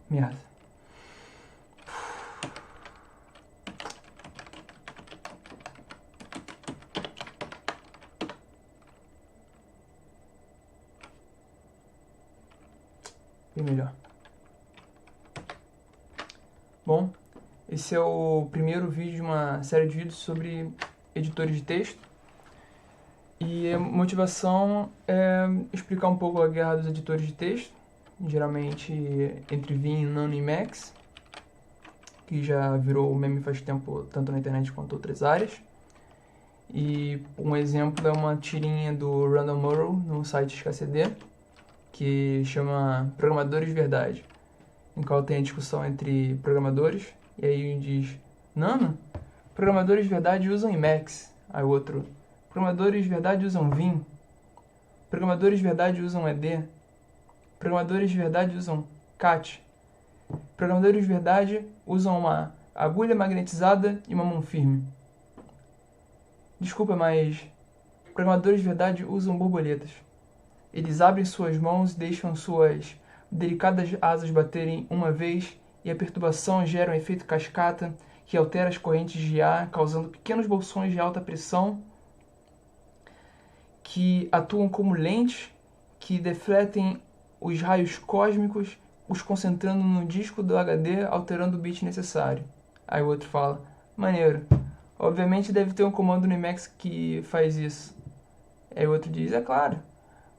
Merda. Bem melhor. Bom, esse é o primeiro vídeo de uma série de vídeos sobre editores de texto. E a motivação é explicar um pouco a guerra dos editores de texto, geralmente entre Vim, Nano e Max, que já virou meme faz tempo tanto na internet quanto em outras áreas. E um exemplo é uma tirinha do Randall Morrow no site SKCD, que chama Programadores de Verdade, em qual tem a discussão entre programadores, e aí um diz: Nano, programadores de verdade usam Emacs. Aí o outro: programadores de verdade usam Vim. Programadores de verdade usam ED. Programadores de verdade usam CAT. Programadores de verdade usam uma agulha magnetizada e uma mão firme. Desculpa, mas programadores de verdade usam borboletas. Eles abrem suas mãos e deixam suas delicadas asas baterem uma vez, e a perturbação gera um efeito cascata que altera as correntes de ar, causando pequenos bolsões de alta pressão que atuam como lentes que defletem os raios cósmicos, os concentrando no disco do HD, alterando o bit necessário. Aí o outro fala: maneiro. Obviamente deve ter um comando no Emacs que faz isso. Aí o outro diz: é claro.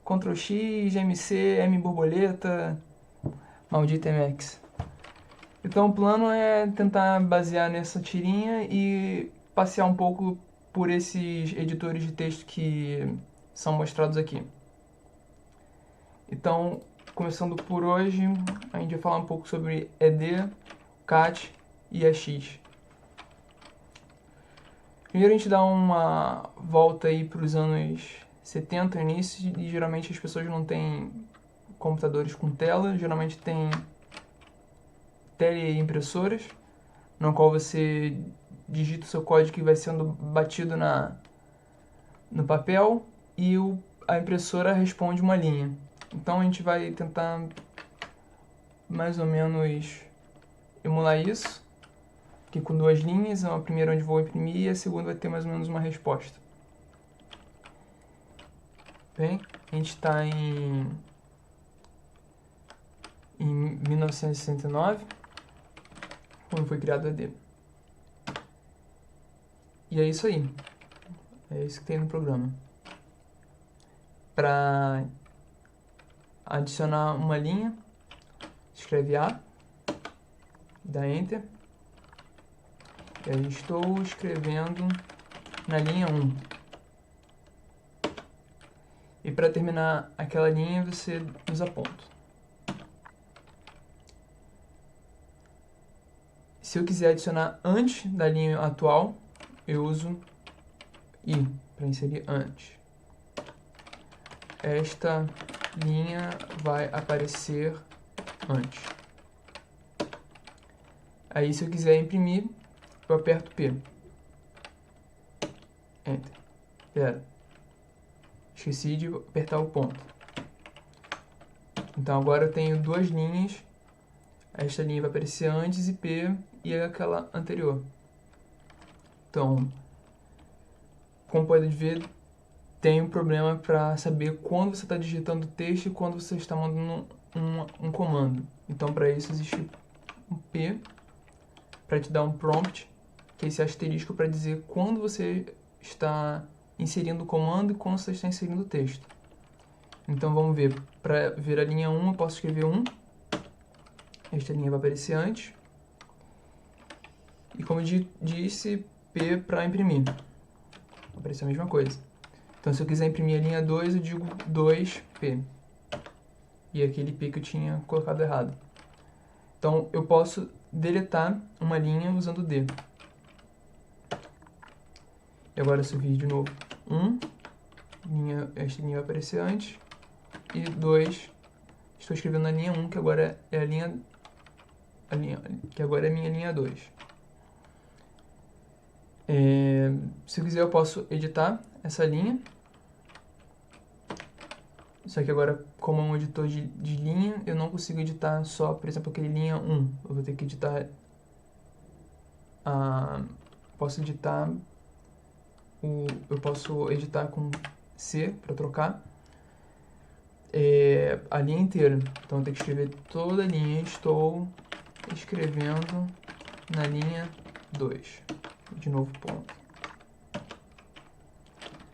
Ctrl X, MC, M borboleta, maldita Emacs. Então o plano é tentar basear nessa tirinha e passear um pouco por esses editores de texto que são mostrados aqui. Então, começando por hoje, a gente vai falar um pouco sobre ED, CAT e AX. Primeiro a gente dá uma volta aí para os anos 70, início, e geralmente as pessoas não têm computadores com tela, geralmente tem teleimpressoras, no qual você digita o seu código que vai sendo batido no papel e a impressora responde uma linha. Então a gente vai tentar mais ou menos emular isso, aqui com duas linhas, a primeira onde vou imprimir e a segunda vai ter mais ou menos uma resposta. Bem, a gente está em 1969, quando foi criado o ED. E é isso aí. É isso que tem no programa. Para adicionar uma linha, escreve A, dá Enter. E aí estou escrevendo na linha 1. E para terminar aquela linha, você usa ponto. Se eu quiser adicionar antes da linha atual, eu uso I, para inserir antes. Esta linha vai aparecer antes. Aí, se eu quiser imprimir, eu aperto P. Enter. Pera. Esqueci de apertar o ponto. Então agora eu tenho duas linhas. Esta linha vai aparecer antes e P e aquela anterior. Então, como pode ver, tem um problema para saber quando você está digitando o texto e quando você está mandando um comando. Então, para isso existe um P para te dar um prompt, que é esse asterisco para dizer quando você está inserindo o comando e quando você está inserindo o texto. Então vamos ver, para ver a linha 1 eu posso escrever 1, esta linha vai aparecer antes, e como eu disse, P para imprimir, vai aparecer a mesma coisa. Então se eu quiser imprimir a linha 2 eu digo 2P, e aquele P que eu tinha colocado errado. Então eu posso deletar uma linha usando D. E agora subir de novo 1, esta linha vai aparecer antes, e 2, estou escrevendo a linha 1, que agora é que agora é minha linha 2. Se eu quiser eu posso editar essa linha, Só que agora, como é um editor de linha, eu não consigo editar só, por exemplo, aquele linha 1. Eu vou ter que editar... posso editar... eu posso editar com C para trocar a linha inteira. Então eu tenho que escrever toda a linha. Estou escrevendo na linha 2. De novo, ponto.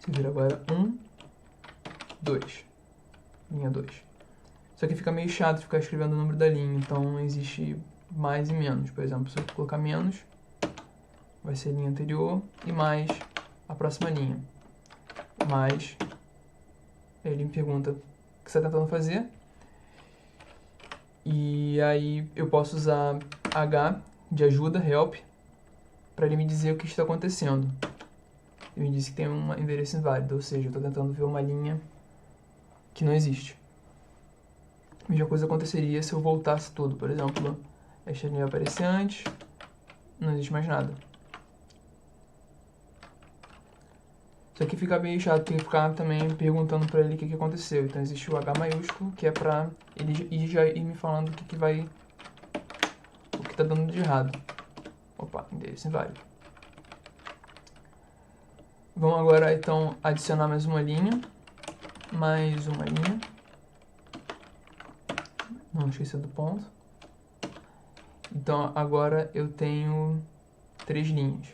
Se vira agora 1, 2. Linha 2. Só que fica meio chato ficar escrevendo o número da linha, então existe mais e menos. Por exemplo, se eu colocar menos, vai ser a linha anterior e mais a próxima linha. Mais, ele me pergunta o que você está tentando fazer. E aí eu posso usar H de ajuda, help, para ele me dizer o que está acontecendo. Ele me disse que tem um endereço inválido, ou seja, eu estou tentando ver uma linha que não existe. A mesma coisa aconteceria se eu voltasse tudo. Por exemplo, esta linha aparecer antes, não existe mais nada. Isso aqui fica meio chato, tem que ficar também perguntando para ele o que aconteceu. Então existe o H maiúsculo, que é para ele já ir me falando o que tá dando de errado. Opa, endereço inválido. Vamos agora então adicionar mais uma linha. Não esqueça do ponto. Então agora eu tenho 3 linhas.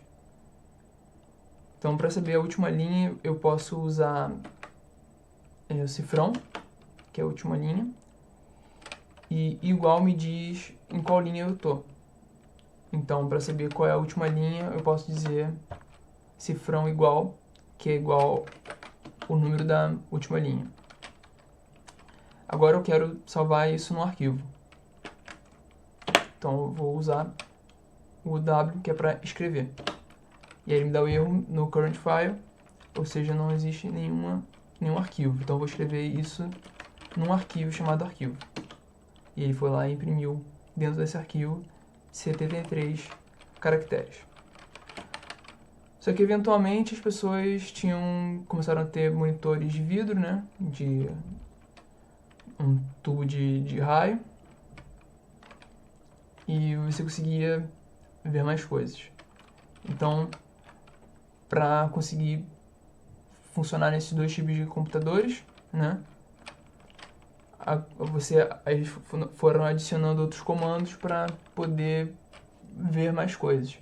Então para saber a última linha eu posso usar o cifrão, que é a última linha. E igual me diz em qual linha eu tô. Então para saber qual é a última linha eu posso dizer cifrão igual, que é igual o número da última linha. Agora eu quero salvar isso no arquivo. Então eu vou usar o W, que é para escrever. E aí ele me dá o erro no current file, ou seja, não existe nenhum arquivo. Então eu vou escrever isso num arquivo chamado arquivo. E ele foi lá e imprimiu dentro desse arquivo 73 caracteres. Só que eventualmente as pessoas começaram a ter monitores de vidro, né? De um tubo de raio. E você conseguia ver mais coisas. Então, para conseguir funcionar nesses dois tipos de computadores, né? Eles foram adicionando outros comandos para poder ver mais coisas.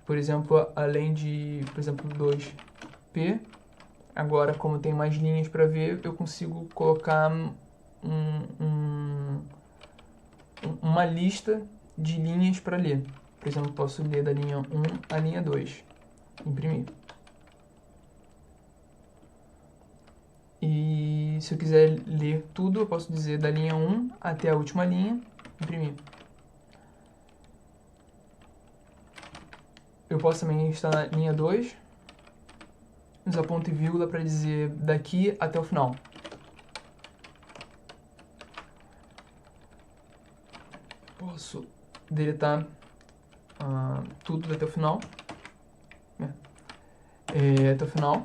Por exemplo, além de, por exemplo, 2P, agora como tem mais linhas para ver, eu consigo colocar uma lista de linhas para ler. Por exemplo, posso ler da linha 1 à linha 2. Imprimir. E se eu quiser ler tudo, eu posso dizer da linha 1 até a última linha, imprimir. Eu posso também estar na linha 2, usar ponto e vírgula para dizer daqui até o final. Posso deletar tudo até o final. Até o final.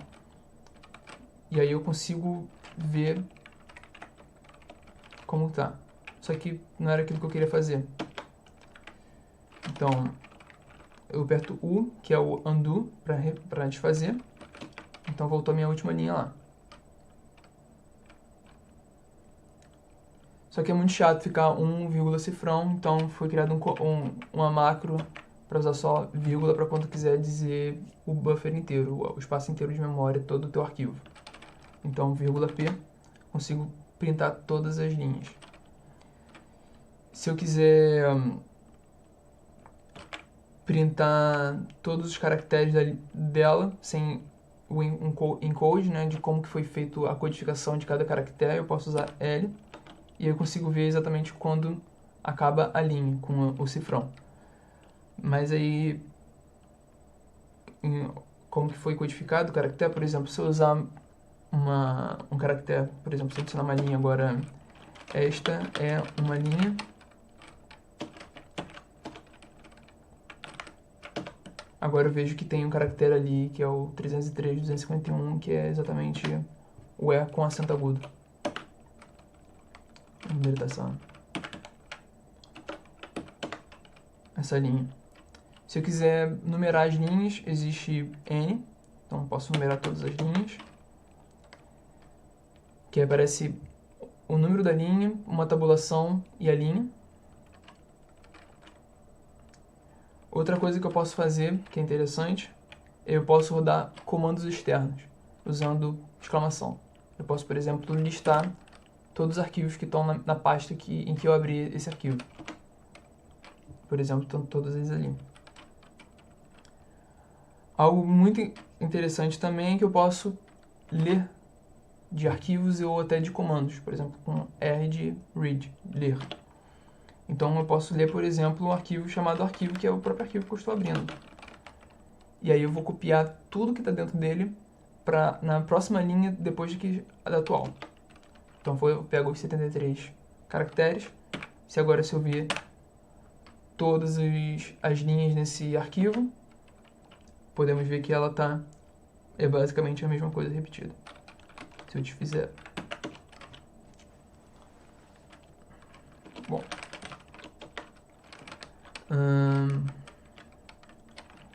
E aí eu consigo ver como tá. Só que não era aquilo que eu queria fazer. Então, eu aperto U, que é o undo, para desfazer. Então voltou a minha última linha lá. Só que é muito chato ficar 1, cifrão, então foi criado uma macro para usar só vírgula para quando quiser dizer o buffer inteiro, o espaço inteiro de memória, todo o teu arquivo. Então, vírgula P, consigo printar todas as linhas. Se eu quiser printar todos os caracteres dela, sem o encode, né, de como que foi feita a codificação de cada caractere, eu posso usar L, e eu consigo ver exatamente quando acaba a linha com o cifrão. Mas aí, como que foi codificado o caractere, por exemplo, se eu usar um caractere, por exemplo, se eu adicionar uma linha agora, esta é uma linha, agora eu vejo que tem um caractere ali, que é o 303, 251, que é exatamente o E com acento agudo. Número essa linha. Se eu quiser numerar as linhas, existe N, então eu posso numerar todas as linhas, que aparece o número da linha, uma tabulação e a linha. Outra coisa que eu posso fazer, que é interessante, eu posso rodar comandos externos, usando exclamação. Eu posso, por exemplo, listar todos os arquivos que estão na pasta em que eu abri esse arquivo. Por exemplo, estão todos eles ali. Algo muito interessante também é que eu posso ler de arquivos ou até de comandos, por exemplo, com R de read, ler. Então eu posso ler, por exemplo, um arquivo chamado arquivo, que é o próprio arquivo que eu estou abrindo. E aí eu vou copiar tudo que está dentro dele na próxima linha depois da atual. Então eu pego os 73 caracteres. Se eu ver todas as linhas nesse arquivo, podemos ver que ela é basicamente a mesma coisa repetida. Se eu te fizer... Bom.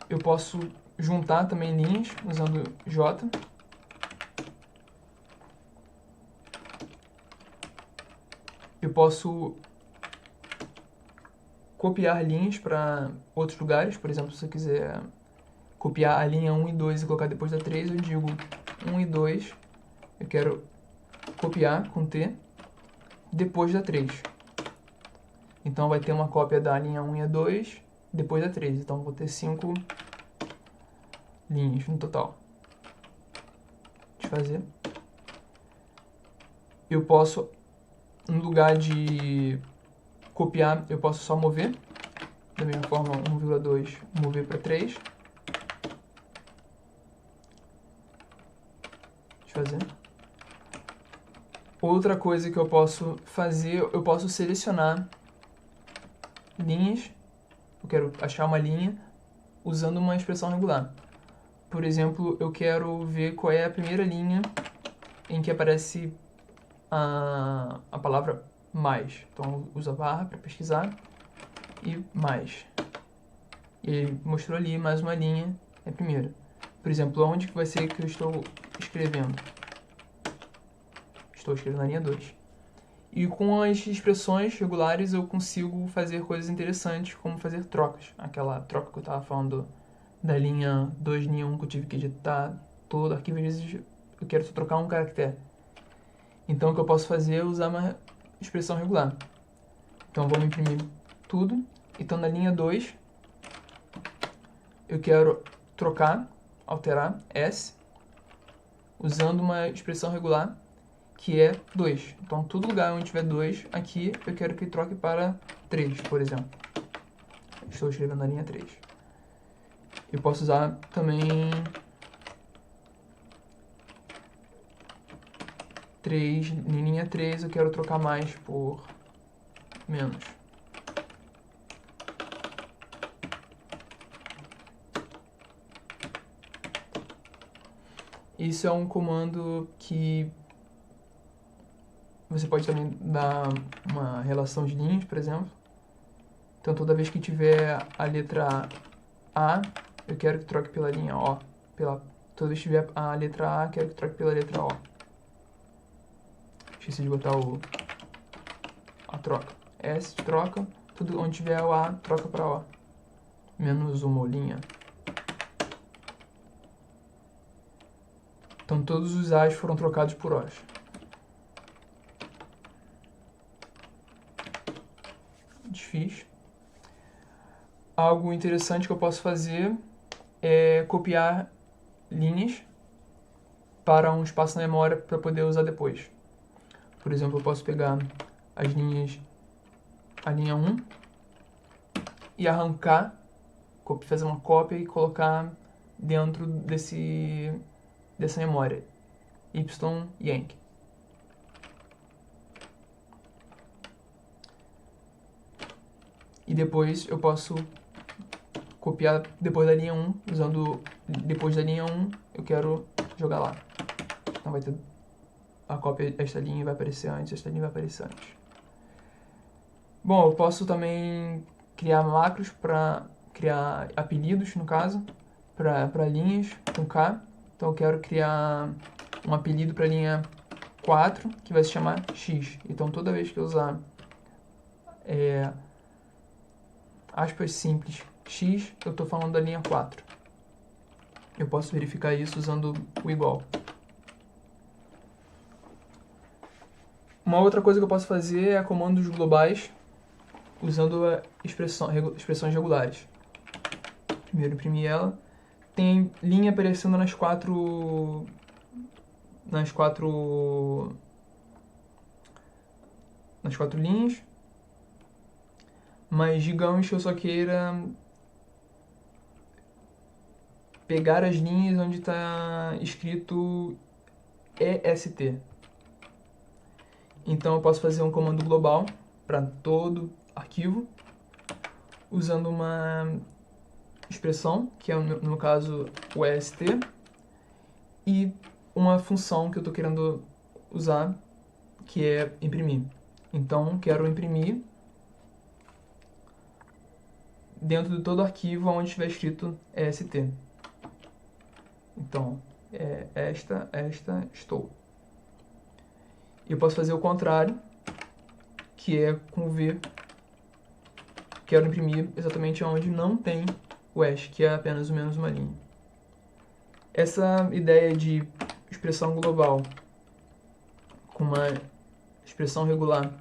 Eu posso juntar também linhas usando J. Eu posso copiar linhas para outros lugares. Por exemplo, se eu quiser copiar a linha 1 e 2 e colocar depois da 3, eu digo 1 e 2, eu quero copiar com T depois da 3. Então vai ter uma cópia da linha 1 e a 2 depois da 3. Então vou ter 5 linhas no total. Deixa eu fazer. Eu posso, no lugar de copiar, eu posso só mover. Da mesma forma, 1,2 mover para 3. Deixa eu fazer. Outra coisa que eu posso fazer, eu posso selecionar linhas. Eu quero achar uma linha usando uma expressão regular. Por exemplo, eu quero ver qual é a primeira linha em que aparece a palavra mais. Então, usa barra para pesquisar e mais. E ele mostrou ali mais uma linha, é a primeira. Por exemplo, onde que vai ser que eu estou escrevendo? Estou escrevendo na linha 2. E com as expressões regulares eu consigo fazer coisas interessantes, como fazer trocas. Aquela troca que eu estava falando da linha 2, linha 1, que eu tive que editar todo o arquivo. Às vezes eu quero só trocar um caractere. Então o que eu posso fazer é usar uma expressão regular. Então vamos imprimir tudo. Então na linha 2 eu quero trocar, alterar S, usando uma expressão regular que é 2. Então todo lugar onde tiver 2 aqui eu quero que troque para 3, por exemplo. Estou escrevendo na linha 3. Eu posso usar também 3, em linha 3 eu quero trocar mais por menos. Isso é um comando que você pode também dar uma relação de linhas, por exemplo. Então toda vez que tiver a letra A, eu quero que troque pela linha O. Toda vez que tiver a letra A, eu quero que troque pela letra O. Esqueci de botar a troca. S troca, tudo onde tiver o A, troca para O. Menos uma linha. Então todos os A's foram trocados por O's. Desfiz. Algo interessante que eu posso fazer é copiar linhas para um espaço na memória para poder usar depois. Por exemplo, eu posso pegar a linha 1 e arrancar, fazer uma cópia e colocar dentro dessa memória. Y-yank. E depois eu posso copiar depois da linha 1, usando depois da linha 1, eu quero jogar lá. Então vai ter a cópia, esta linha vai aparecer antes, esta linha vai aparecer antes. Bom, eu posso também criar macros para criar apelidos, no caso, para linhas com K. Então eu quero criar um apelido para a linha 4, que vai se chamar X. Então toda vez que eu usar aspas simples X, eu estou falando da linha 4. Eu posso verificar isso usando o igual. Uma outra coisa que eu posso fazer é comandos globais usando expressões regulares. Primeiro imprimir ela. Tem linha aparecendo nas quatro linhas. Mas digamos que eu só queira pegar as linhas onde está escrito EST. Então eu posso fazer um comando global para todo arquivo, usando uma expressão, que é no meu caso o EST, e uma função que eu estou querendo usar, que é imprimir. Então quero imprimir dentro de todo arquivo onde estiver escrito EST. Então, esta, estou. Eu posso fazer o contrário, que é com V. Quero imprimir exatamente onde não tem o hash, que é apenas o menos uma linha. Essa ideia de expressão global com uma expressão regular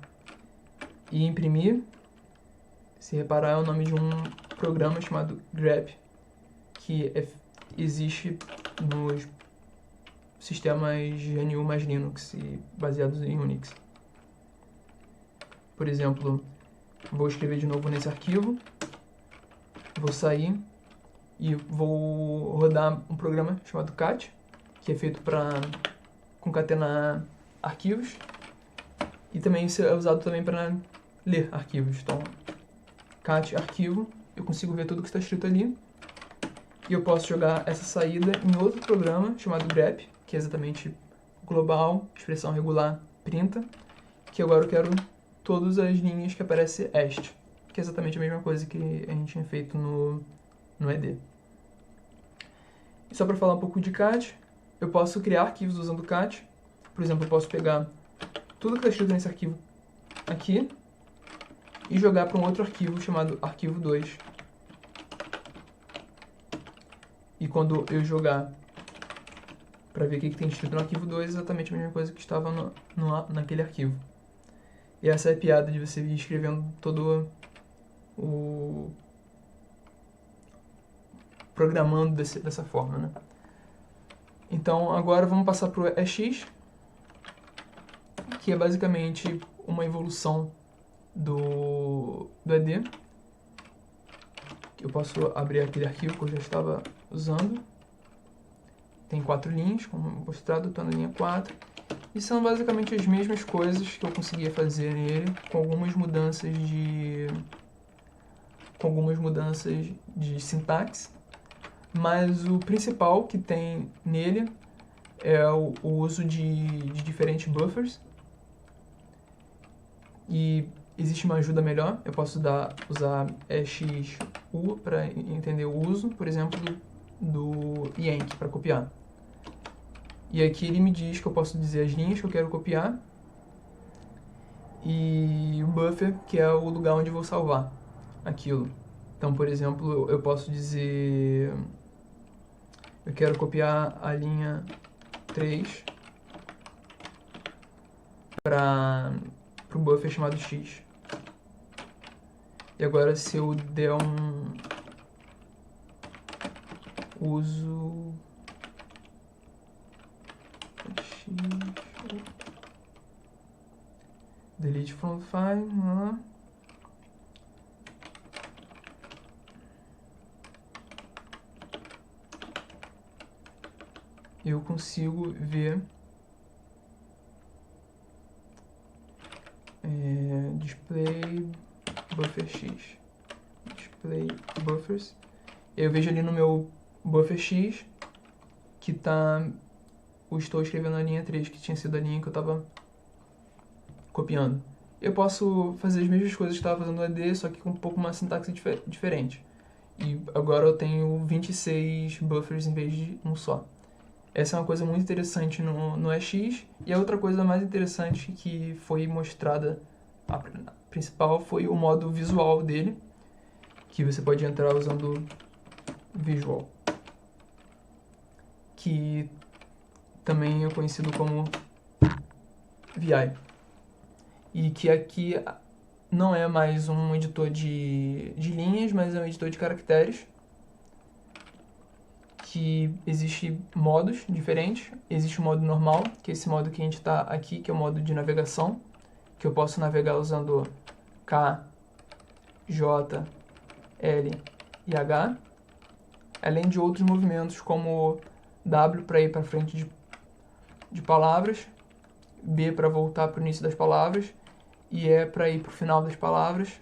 e imprimir, se reparar, é o nome de um programa chamado grep, que existe nos sistemas GNU mais Linux baseados em Unix. Por exemplo, vou escrever de novo nesse arquivo, vou sair e vou rodar um programa chamado cat, que é feito para concatenar arquivos e também é usado também para ler arquivos. Então, cat arquivo, eu consigo ver tudo que está escrito ali e eu posso jogar essa saída em outro programa chamado grep, que é exatamente global, expressão regular, printa, que agora eu quero todas as linhas que aparece est, que é exatamente a mesma coisa que a gente tinha feito no ED. E só para falar um pouco de cat, eu posso criar arquivos usando cat. Por exemplo, eu posso pegar tudo que está escrito nesse arquivo aqui e jogar para um outro arquivo chamado arquivo 2. E quando eu jogar para ver o que tem escrito no arquivo 2, é exatamente a mesma coisa que estava naquele arquivo. E essa é a piada de você ir escrevendo todo o programando dessa forma, né? Então agora vamos passar para o EX, que é basicamente uma evolução do ED. Eu posso abrir aquele arquivo que eu já estava usando. Tem 4 linhas, como mostrado, estou na linha 4. E são basicamente as mesmas coisas que eu conseguia fazer nele, com algumas mudanças de sintaxe. Mas o principal que tem nele é o uso de diferentes buffers. E existe uma ajuda melhor, eu posso usar EXU para entender o uso, por exemplo, do yank para copiar. E aqui ele me diz que eu posso dizer as linhas que eu quero copiar e o buffer, que é o lugar onde eu vou salvar aquilo. Então, por exemplo, eu posso dizer... Eu quero copiar a linha 3 para o buffer chamado X. E agora, se eu der um uso X, delete from file, eu consigo ver display buffer X, display buffers. Eu vejo ali no meu buffer X que estou escrevendo a linha 3, que tinha sido a linha que eu estava copiando. Eu posso fazer as mesmas coisas que estava fazendo no ED, só que com um pouco uma sintaxe diferente. E agora eu tenho 26 buffers em vez de um só. Essa é uma coisa muito interessante no EX, e a outra coisa mais interessante que foi mostrada, a principal, foi o modo visual dele, que você pode entrar usando Visual, que também é conhecido como VI, e que aqui não é mais um editor de linhas, mas é um editor de caracteres, que existe modos diferentes. Existe o modo normal, que é esse modo que a gente está aqui, que é o modo de navegação, que eu posso navegar usando K, J, L e H, além de outros movimentos como W para ir para frente de palavras, B para voltar para o início das palavras, e E para ir para o final das palavras,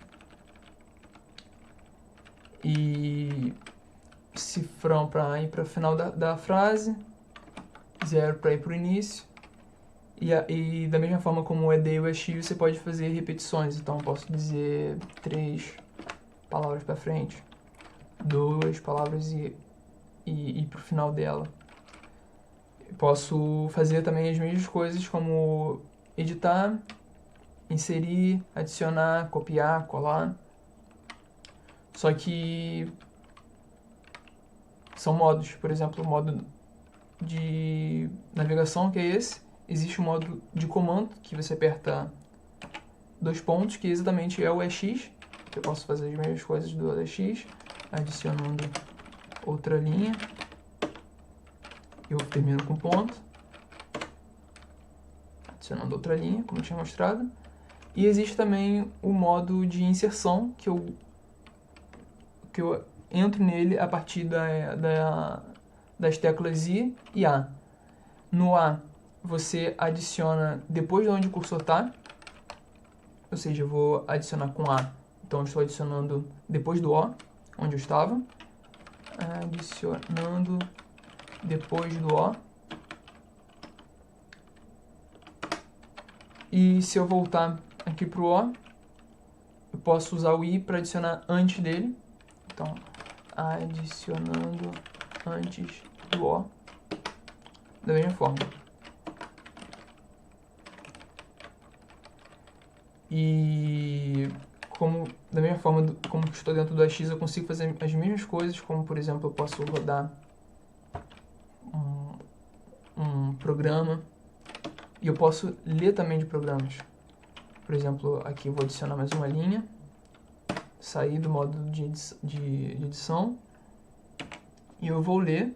e cifrão para ir para o final da frase, 0 para ir para o início, e da mesma forma como o ED e o EX, você pode fazer repetições. Então eu posso dizer 3 palavras para frente, 2 palavras e ir para o final dela. Eu posso fazer também as mesmas coisas como editar, inserir, adicionar, copiar, colar. Só que são modos. Por exemplo, o modo de navegação, que é esse. Existe o modo de comando, que você aperta 2 pontos, que exatamente é o EX, que eu posso fazer as mesmas coisas do EX, adicionando outra linha. Eu termino com ponto, adicionando outra linha, como eu tinha mostrado. E existe também o modo de inserção, que eu entro nele a partir das teclas I e A. No A, você adiciona depois de onde o cursor está, ou seja, eu vou adicionar com A, então eu estou adicionando depois do O, onde eu estava, adicionando depois do O. E se eu voltar aqui para o O, eu posso usar o I para adicionar antes dele. Então, adicionando antes do O, da mesma forma. E da mesma forma como estou dentro do AX, eu consigo fazer as mesmas coisas, como por exemplo, eu posso rodar um programa, e eu posso ler também de programas. Por exemplo, aqui eu vou adicionar mais uma linha, sair do modo de edição, e eu vou ler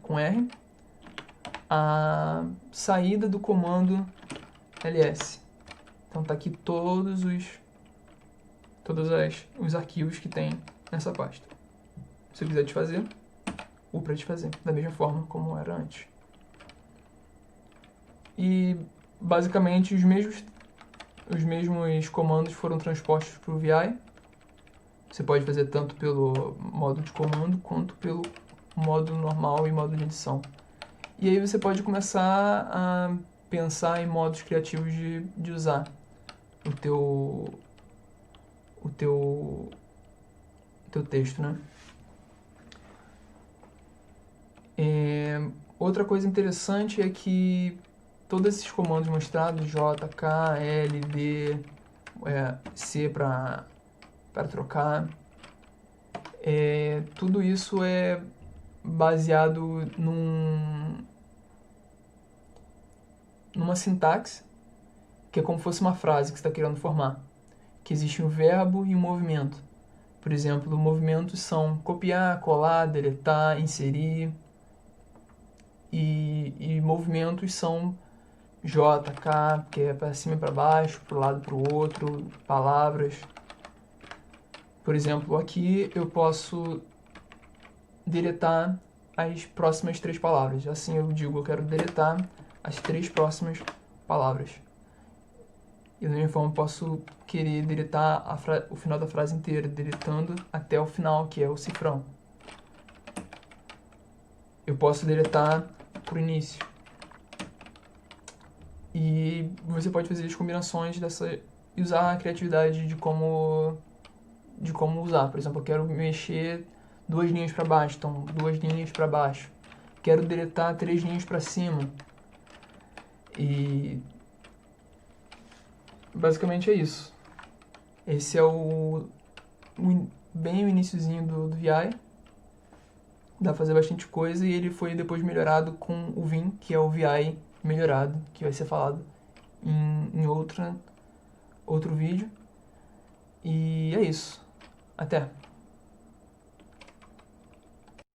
com R a saída do comando ls. Então tá aqui todos os arquivos que tem nessa pasta. Se eu quiser desfazer, U para desfazer, da mesma forma como era antes. E basicamente os mesmos comandos foram transpostos para o VI. Você pode fazer tanto pelo modo de comando quanto pelo modo normal e modo de edição. E aí você pode começar a pensar em modos criativos de usar o teu texto, né? Outra coisa interessante é que todos esses comandos mostrados, J, K, L, D, C para trocar, tudo isso é baseado numa sintaxe, que é como se fosse uma frase que você está querendo formar, que existe um verbo e um movimento. Por exemplo, movimentos são copiar, colar, deletar, inserir, e movimentos são J, K, que é para cima e para baixo, para o lado e para o outro, palavras. Por exemplo, aqui eu posso deletar as próximas 3 palavras. Assim eu digo, eu quero deletar as 3 próximas palavras. E da mesma forma eu posso querer deletar o final da frase inteira, deletando até o final, que é o cifrão. Eu posso deletar por início. E você pode fazer as combinações dessa e usar a criatividade de como usar. Por exemplo, eu quero mexer 2 linhas para baixo, então 2 linhas para baixo. Quero deletar 3 linhas para cima. E basicamente é isso. Esse é bem o iniciozinho do VI. Dá pra fazer bastante coisa e ele foi depois melhorado com o Vim, que é o VI melhorado, que vai ser falado em outro vídeo. E é isso. Até!